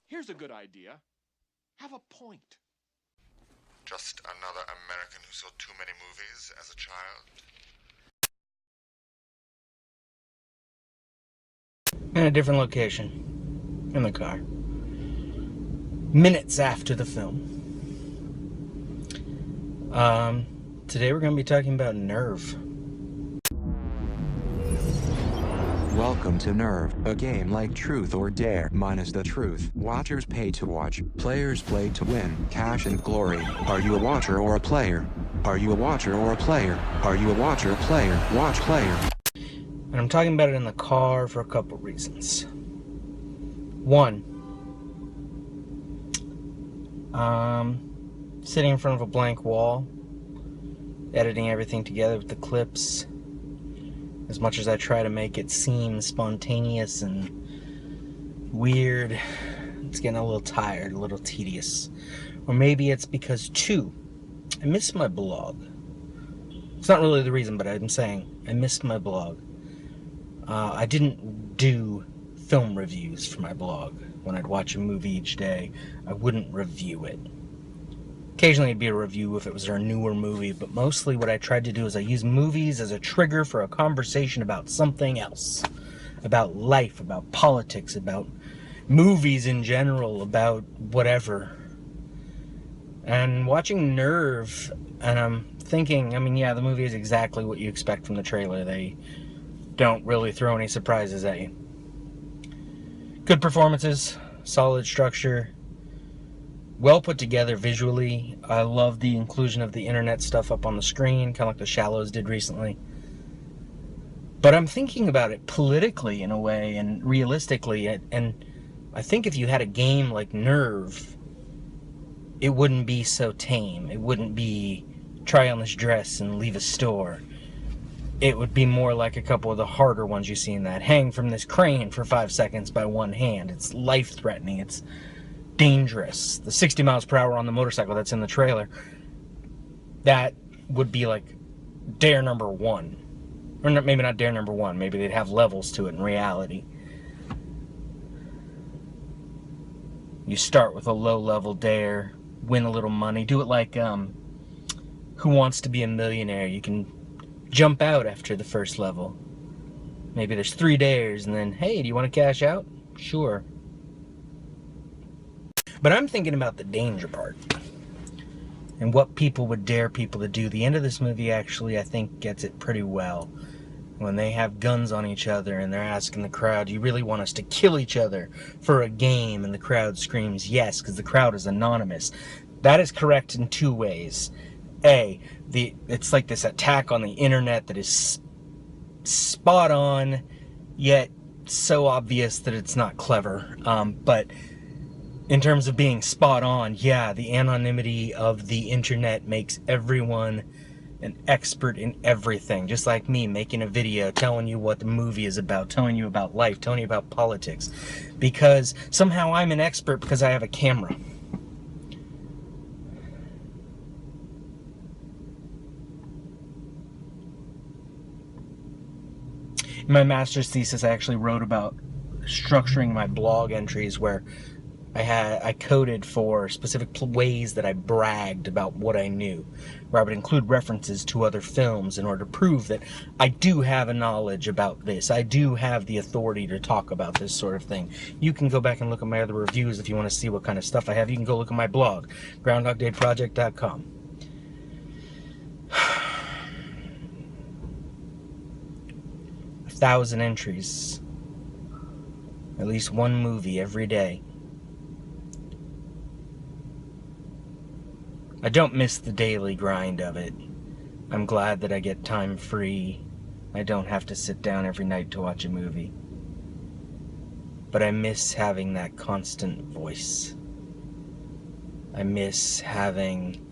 Here's a good idea. Have a point. Just another American who saw too many movies as a child. In a different location. In the car. Minutes after the film. Today we're going to be talking about Nerve. Welcome to Nerve, a game like Truth or Dare minus the truth. Watchers pay to watch, players play to win, cash and glory. Are you a watcher or a player? Are you a watcher or a player? Are you a watcher, player, watch player? And I'm talking about it in the car for a couple reasons. One, sitting in front of a blank wall, editing everything together with the clips. As much as I try to make it seem spontaneous and weird, it's getting a little tired, a little tedious. Or maybe it's because, two, I miss my blog. It's not really the reason, but I'm saying I missed my blog. I didn't do film reviews for my blog. When I'd watch a movie each day, I wouldn't review it. Occasionally it'd be a review if it was a newer movie, but mostly what I tried to do is I use movies as a trigger for a conversation about something else. About life, about politics, about movies in general, about whatever. And watching Nerve, and I'm thinking, I mean, yeah, the movie is exactly what you expect from the trailer. They don't really throw any surprises at you. Good performances, solid structure, well put together visually. I love the inclusion of the internet stuff up on the screen, kind of like The Shallows did recently. But I'm thinking about it politically in a way and realistically, and I think if you had a game like Nerve, it wouldn't be so tame. It wouldn't be try on this dress and leave a store. It would be more like a couple of the harder ones you see in that. Hang from this crane for 5 seconds by one hand. It's life-threatening. It's dangerous. The 60 miles per hour on the motorcycle that's in the trailer, that would be like dare number one. Or maybe not dare number one. Maybe they'd have levels to it in reality. You start with a low-level dare, win a little money. Do it like Who Wants to Be a Millionaire. You can jump out after the first level. Maybe there's 3 dares, and then, hey, do you want to cash out? Sure. But I'm thinking about the danger part and what people would dare people to do. The end of this movie actually, I think, gets it pretty well. When they have guns on each other and they're asking the crowd, do you really want us to kill each other for a game? And the crowd screams yes, because the crowd is anonymous. That is correct in 2 ways. A, it's like this attack on the internet that is spot on, yet so obvious that it's not clever. But in terms of being spot on, yeah, the anonymity of the internet makes everyone an expert in everything. Just like me making a video telling you what the movie is about, telling you about life, telling you about politics. Because somehow I'm an expert because I have a camera. In my master's thesis, I actually wrote about structuring my blog entries where I coded for specific ways that I bragged about what I knew, where I would include references to other films in order to prove that I do have a knowledge about this. I do have the authority to talk about this sort of thing. You can go back and look at my other reviews if you want to see what kind of stuff I have. You can go look at my blog, groundhogdayproject.com. 1,000 entries. At least one movie every day. I don't miss the daily grind of it. I'm glad that I get time free. I don't have to sit down every night to watch a movie. But I miss having that constant voice. I miss having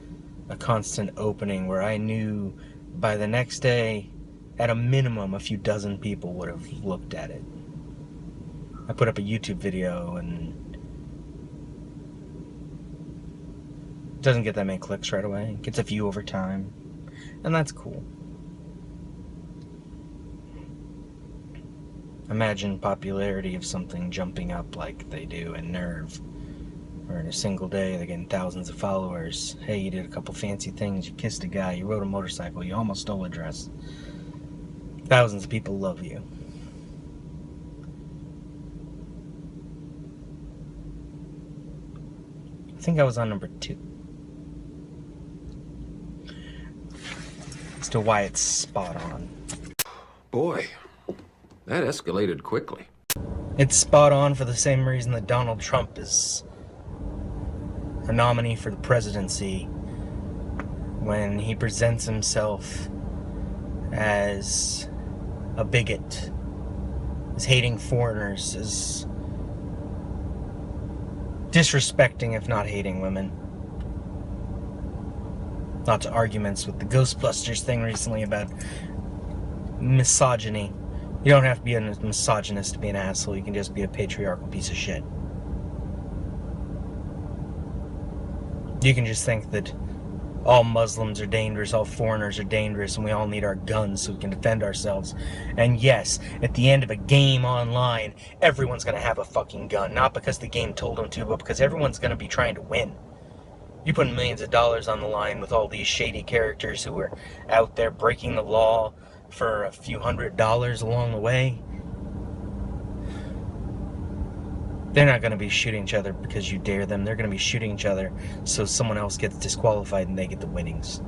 a constant opening where I knew by the next day, at a minimum, a few dozen people would have looked at it. I put up a YouTube video and it doesn't get that many clicks right away. It gets a few over time, and that's cool. Imagine popularity of something jumping up like they do in Nerve. Or in a single day, they're getting thousands of followers. Hey, you did a couple fancy things. You kissed a guy. You rode a motorcycle. You almost stole a dress. Thousands of people love you. I think I was on number 2. As to why it's spot on. Boy, that escalated quickly. It's spot on for the same reason that Donald Trump is a nominee for the presidency when he presents himself as a bigot, as hating foreigners, as disrespecting, if not hating, women. Lots of arguments with the Ghostbusters thing recently about misogyny. You don't have to be a misogynist to be an asshole. You can just be a patriarchal piece of shit. You can just think that all Muslims are dangerous, all foreigners are dangerous, and we all need our guns so we can defend ourselves. And yes, at the end of a game online, everyone's going to have a fucking gun. Not because the game told them to, but because everyone's going to be trying to win. You put millions of dollars on the line with all these shady characters who are out there breaking the law for a few $100s along the way. They're not going to be shooting each other because you dare them. They're going to be shooting each other so someone else gets disqualified and they get the winnings.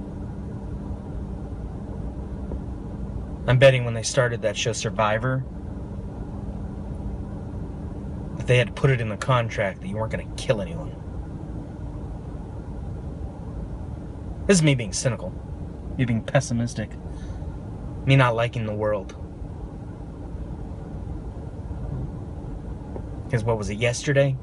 I'm betting when they started that show Survivor, that they had to put it in the contract that you weren't going to kill anyone. This is me being cynical. Me being pessimistic. Me not liking the world. Because what was it, yesterday?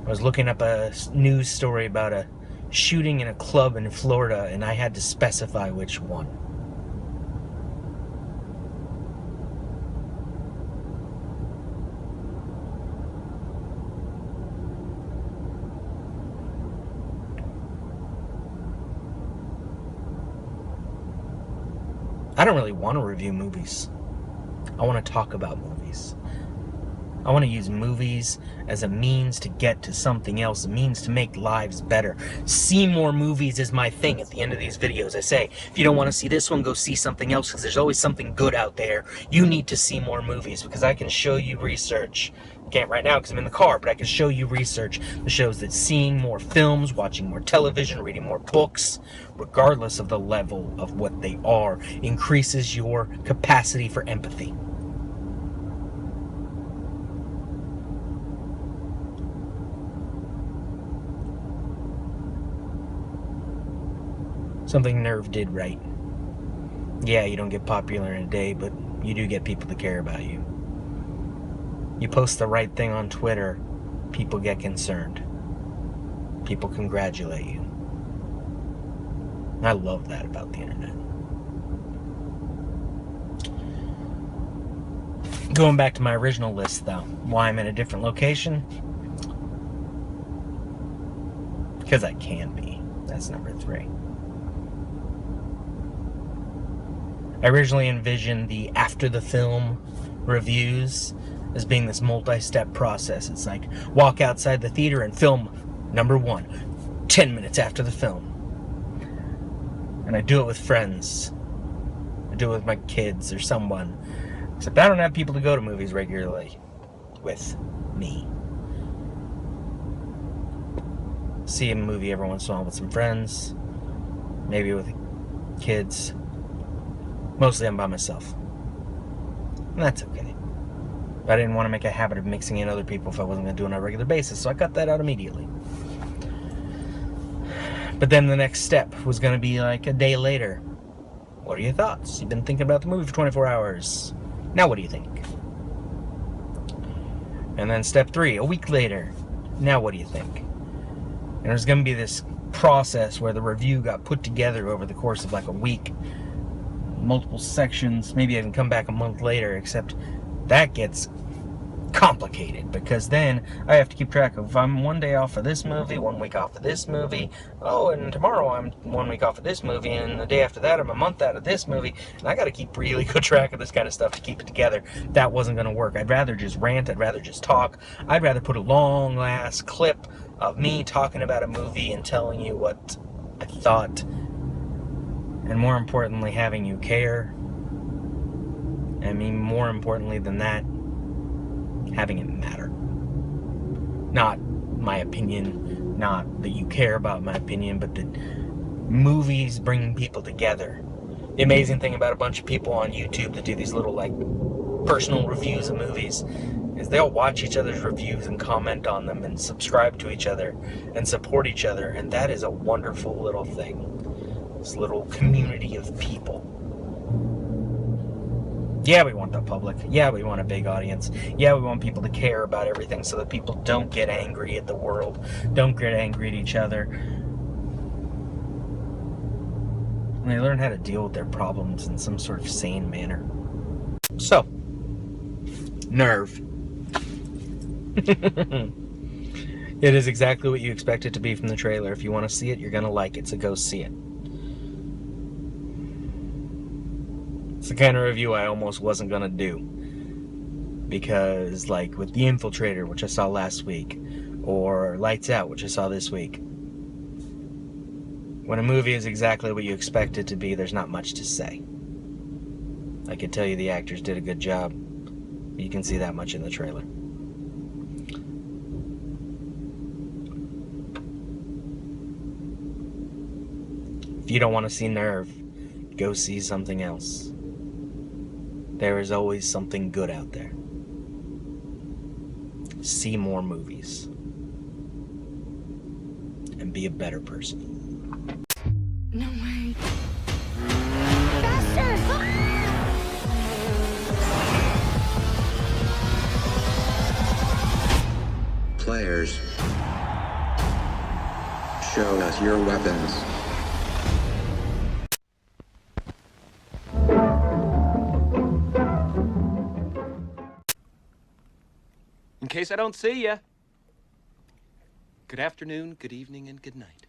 I was looking up a news story about a shooting in a club in Florida, and I had to specify which one. I don't really want to review movies. I want to talk about movies. I want to use movies as a means to get to something else, a means to make lives better. See more movies is my thing at the end of these videos. I say, if you don't want to see this one, go see something else, because there's always something good out there. You need to see more movies, because I can show you research. I can't right now because I'm in the car, but I can show you research that shows that seeing more films, watching more television, reading more books, regardless of the level of what they are, increases your capacity for empathy. Something Nerve did right. Yeah, you don't get popular in a day, but you do get people to care about you. You post the right thing on Twitter, people get concerned. People congratulate you. I love that about the internet. Going back to my original list, though, why I'm in a different location? Because I can be. That's number 3. I originally envisioned the after the film reviews as being this multi-step process. It's like, walk outside the theater and film number 1, 10 minutes after the film. And I do it with friends. I do it with my kids or someone. Except I don't have people to go to movies regularly with me. See a movie every once in a while with some friends. Maybe with kids. Mostly I'm by myself. And that's okay. But I didn't want to make a habit of mixing in other people if I wasn't going to do it on a regular basis, so I cut that out immediately. But then the next step was going to be like a day later. What are your thoughts? You've been thinking about the movie for 24 hours. Now what do you think? And then step 3, a week later. Now what do you think? And there's going to be this process where the review got put together over the course of like a week. Multiple sections. Maybe I can come back a month later, except that gets complicated, because then I have to keep track of, if I'm one day off of this movie, 1 week off of this movie, oh, and tomorrow I'm 1 week off of this movie, and the day after that I'm a month out of this movie, and I gotta keep really good track of this kind of stuff to keep it together. That wasn't gonna work. I'd rather just rant, I'd rather just talk, I'd rather put a long last clip of me talking about a movie and telling you what I thought, and more importantly, having you care. I mean, more importantly than that, having it matter. Not my opinion, not that you care about my opinion, but that movies bring people together. The amazing thing about a bunch of people on YouTube that do these little, like, personal reviews of movies is they'll watch each other's reviews and comment on them and subscribe to each other and support each other, and that is a wonderful little thing. This little community of people. Yeah, we want the public. Yeah, we want a big audience. Yeah, we want people to care about everything so that people don't get angry at the world, don't get angry at each other. And they learn how to deal with their problems in some sort of sane manner. So, Nerve. It is exactly what you expect it to be from the trailer. If you want to see it, you're going to like it, so go see it. It's the kind of review I almost wasn't going to do. Because, like, with The Infiltrator, which I saw last week, or Lights Out, which I saw this week, when a movie is exactly what you expect it to be, there's not much to say. I can tell you the actors did a good job. You can see that much in the trailer. If you don't want to see Nerve, go see something else. There is always something good out there. See more movies. And be a better person. No way. Faster! Players, show us your weapons. In case I don't see ya. Good afternoon, good evening, and good night.